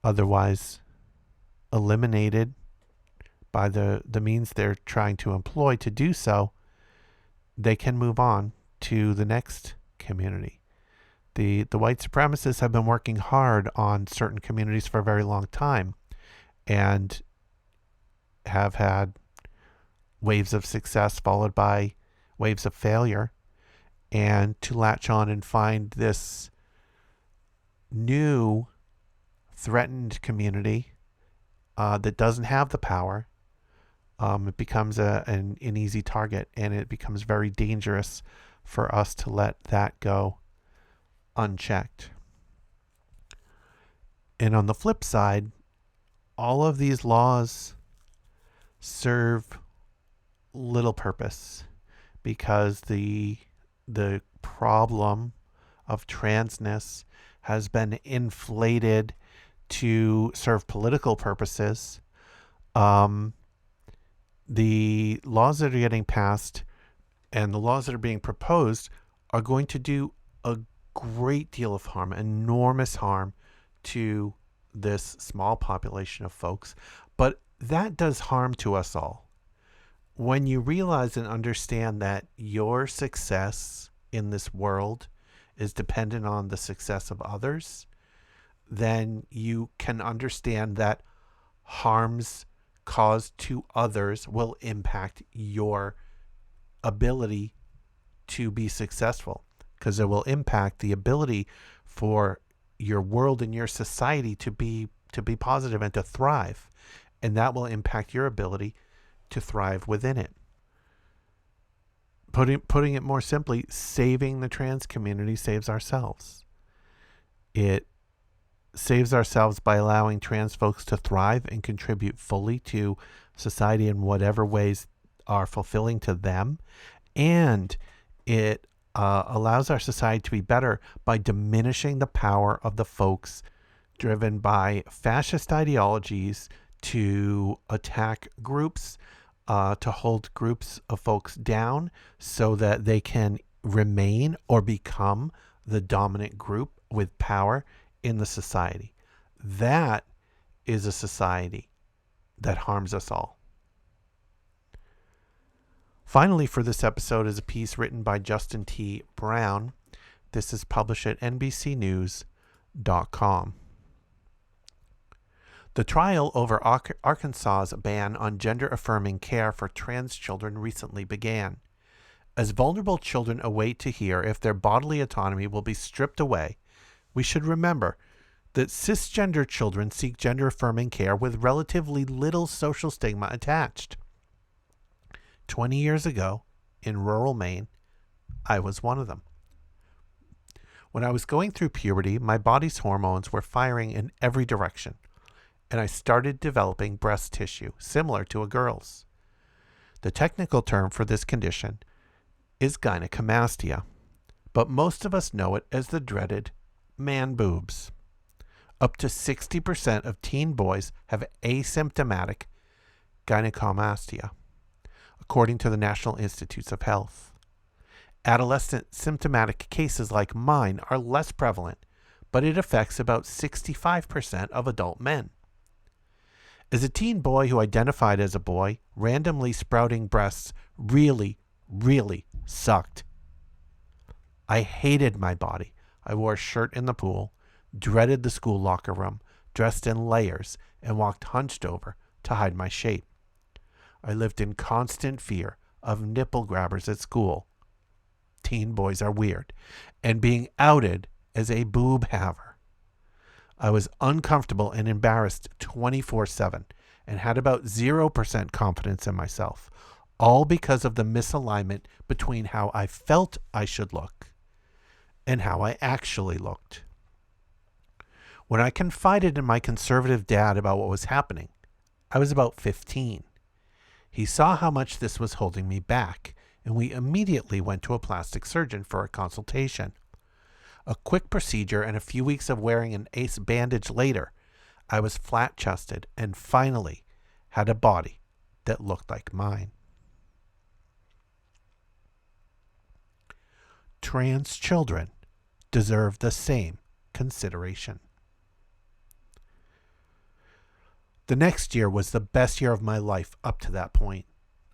otherwise eliminated by the means they're trying to employ to do so, they can move on to the next community. The white supremacists have been working hard on certain communities for a very long time and have had waves of success followed by waves of failure. And to latch on and find this new threatened community that doesn't have the power, it becomes an easy target, and it becomes very dangerous for us to let that go unchecked. And on the flip side, all of these laws serve little purpose because the problem of transness has been inflated to serve political purposes. The laws that are getting passed and the laws that are being proposed are going to do a great deal of harm, enormous harm to this small population of folks. But that does harm to us all. When you realize and understand that your success in this world is dependent on the success of others, then you can understand that harms caused to others will impact your ability to be successful, because it will impact the ability for your world and your society to be positive and to thrive, and that will impact your ability to thrive within it. Putting it more simply, saving the trans community saves ourselves. It saves ourselves by allowing trans folks to thrive and contribute fully to society in whatever ways are fulfilling to them. And it allows our society to be better by diminishing the power of the folks driven by fascist ideologies to attack groups, to hold groups of folks down so that they can remain or become the dominant group with power in the society. That is a society that harms us all. Finally, for this episode is a piece written by Justin T. Brown. This is published at NBCnews.com. The trial over Arkansas's ban on gender-affirming care for trans children recently began. As vulnerable children await to hear if their bodily autonomy will be stripped away, we should remember that cisgender children seek gender-affirming care with relatively little social stigma attached. 20 years ago, in rural Maine, I was one of them. When I was going through puberty, my body's hormones were firing in every direction, and I started developing breast tissue, similar to a girl's. The technical term for this condition is gynecomastia, but most of us know it as the dreaded man boobs. Up to 60% of teen boys have asymptomatic gynecomastia, according to the National Institutes of Health. Adolescent symptomatic cases like mine are less prevalent, but it affects about 65% of adult men. As a teen boy who identified as a boy, randomly sprouting breasts really, really sucked. I hated my body. I wore a shirt in the pool, dreaded the school locker room, dressed in layers, and walked hunched over to hide my shape. I lived in constant fear of nipple grabbers at school. Teen boys are weird. And being outed as a boob haver. I was uncomfortable and embarrassed 24/7 and had about 0% confidence in myself, all because of the misalignment between how I felt I should look and how I actually looked. When I confided in my conservative dad about what was happening, I was about 15. He saw how much this was holding me back, and we immediately went to a plastic surgeon for a consultation. A quick procedure and a few weeks of wearing an ace bandage later, I was flat-chested and finally had a body that looked like mine. Trans children deserve the same consideration. The next year was the best year of my life up to that point.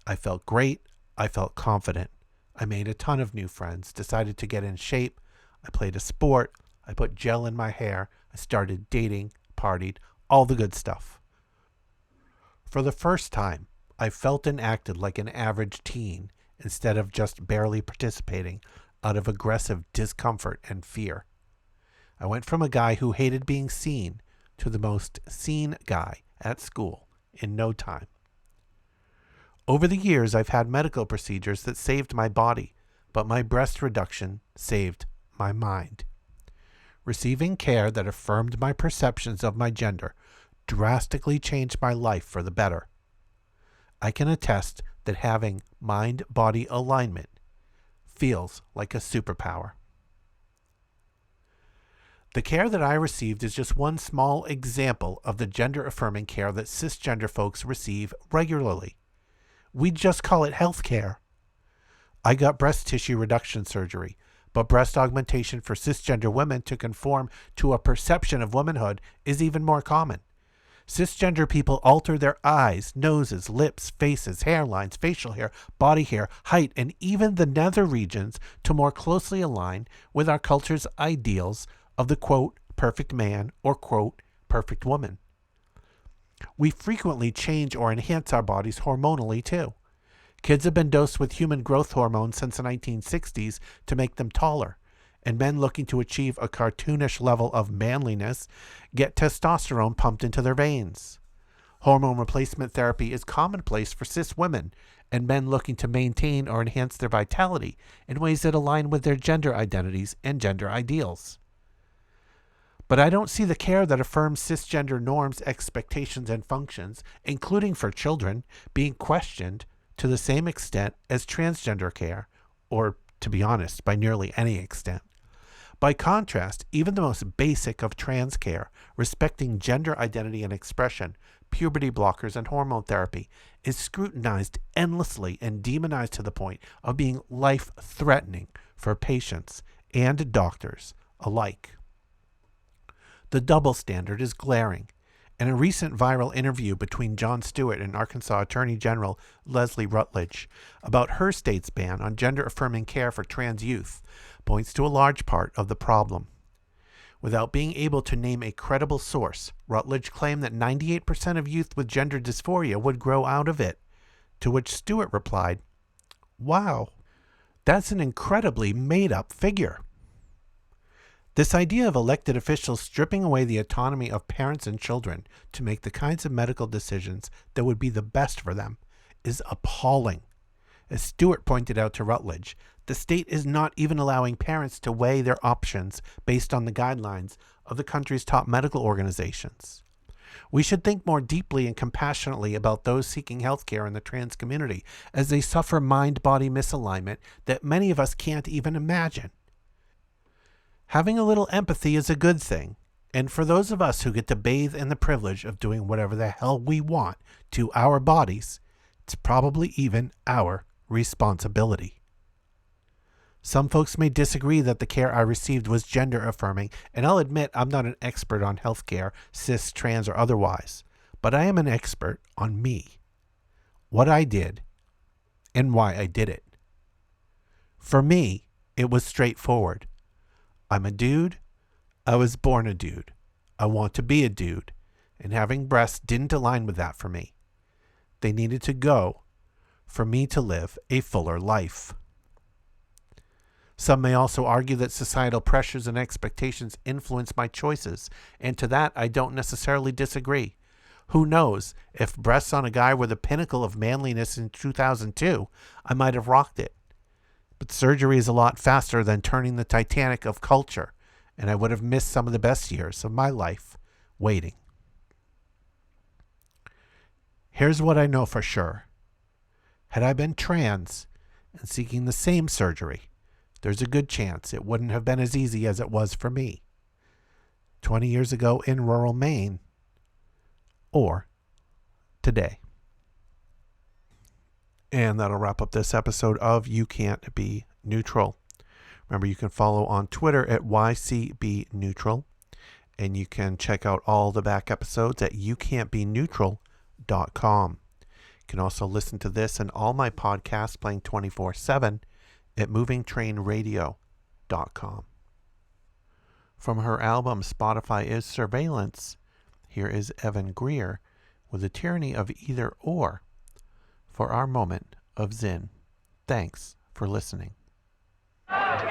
I felt great. I felt confident. I made a ton of new friends, decided to get in shape. I played a sport. I put gel in my hair. I started dating, partied, all the good stuff. For the first time, I felt and acted like an average teen instead of just barely participating out of aggressive discomfort and fear. I went from a guy who hated being seen to the most seen guy at school in no time. Over the years, I've had medical procedures that saved my body, but my breast reduction saved my mind. Receiving care that affirmed my perceptions of my gender drastically changed my life for the better. I can attest that having mind-body alignment feels like a superpower. The care that I received is just one small example of the gender-affirming care that cisgender folks receive regularly. We just call it health care. I got breast tissue reduction surgery, but breast augmentation for cisgender women to conform to a perception of womanhood is even more common. Cisgender people alter their eyes, noses, lips, faces, hairlines, facial hair, body hair, height, and even the nether regions to more closely align with our culture's ideals of the, quote, perfect man or, quote, perfect woman. We frequently change or enhance our bodies hormonally, too. Kids have been dosed with human growth hormones since the 1960s to make them taller, and men looking to achieve a cartoonish level of manliness get testosterone pumped into their veins. Hormone replacement therapy is commonplace for cis women, and men looking to maintain or enhance their vitality in ways that align with their gender identities and gender ideals. But I don't see the care that affirms cisgender norms, expectations, and functions, including for children, being questioned to the same extent as transgender care, or, to be honest, by nearly any extent. By contrast, even the most basic of trans care, respecting gender identity and expression, puberty blockers, and hormone therapy, is scrutinized endlessly and demonized to the point of being life-threatening for patients and doctors alike. The double standard is glaring. In a recent viral interview between Jon Stewart and Arkansas Attorney General Leslie Rutledge about her state's ban on gender-affirming care for trans youth, points to a large part of the problem. Without being able to name a credible source, Rutledge claimed that 98% of youth with gender dysphoria would grow out of it, to which Stewart replied, "Wow, that's an incredibly made-up figure." This idea of elected officials stripping away the autonomy of parents and children to make the kinds of medical decisions that would be the best for them is appalling. As Stewart pointed out to Rutledge, the state is not even allowing parents to weigh their options based on the guidelines of the country's top medical organizations. We should think more deeply and compassionately about those seeking health care in the trans community as they suffer mind-body misalignment that many of us can't even imagine. Having a little empathy is a good thing, and for those of us who get to bathe in the privilege of doing whatever the hell we want to our bodies, it's probably even our responsibility. Some folks may disagree that the care I received was gender affirming, and I'll admit I'm not an expert on healthcare, cis, trans, or otherwise, but I am an expert on me, what I did, and why I did it. For me, it was straightforward. I'm a dude. I was born a dude. I want to be a dude, and having breasts didn't align with that for me. They needed to go for me to live a fuller life. Some may also argue that societal pressures and expectations influence my choices, and to that I don't necessarily disagree. Who knows, if breasts on a guy were the pinnacle of manliness in 2002, I might have rocked it. But surgery is a lot faster than turning the Titanic of culture, and I would have missed some of the best years of my life waiting. Here's what I know for sure. Had I been trans and seeking the same surgery, there's a good chance it wouldn't have been as easy as it was for me 20 years ago in rural Maine, or today. And that'll wrap up this episode of You Can't Be Neutral. Remember, you can follow on Twitter at YCBNeutral, and you can check out all the back episodes at youcan'tbeneutral.com. You can also listen to this and all my podcasts playing 24/7 at movingtrainradio.com. From her album Spotify is Surveillance, here is Evan Greer with The Tyranny of Either Or for our moment of Zinn. Thanks for listening. Y'all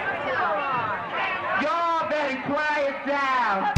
better quiet down.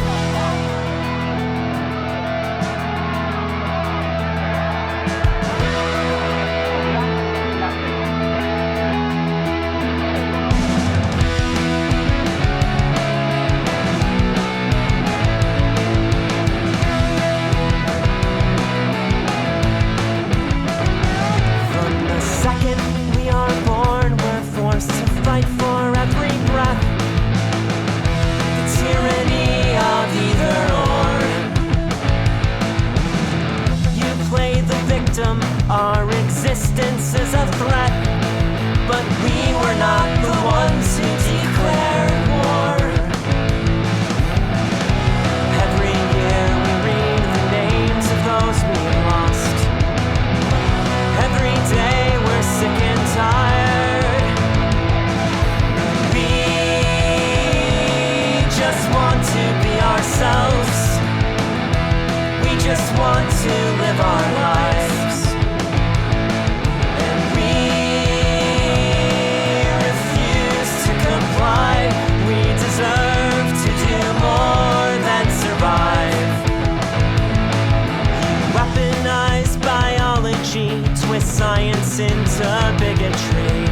to bigotry,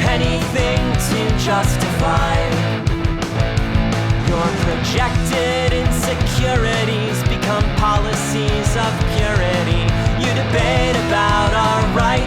anything to justify your projected insecurities become policies of purity. You debate about our right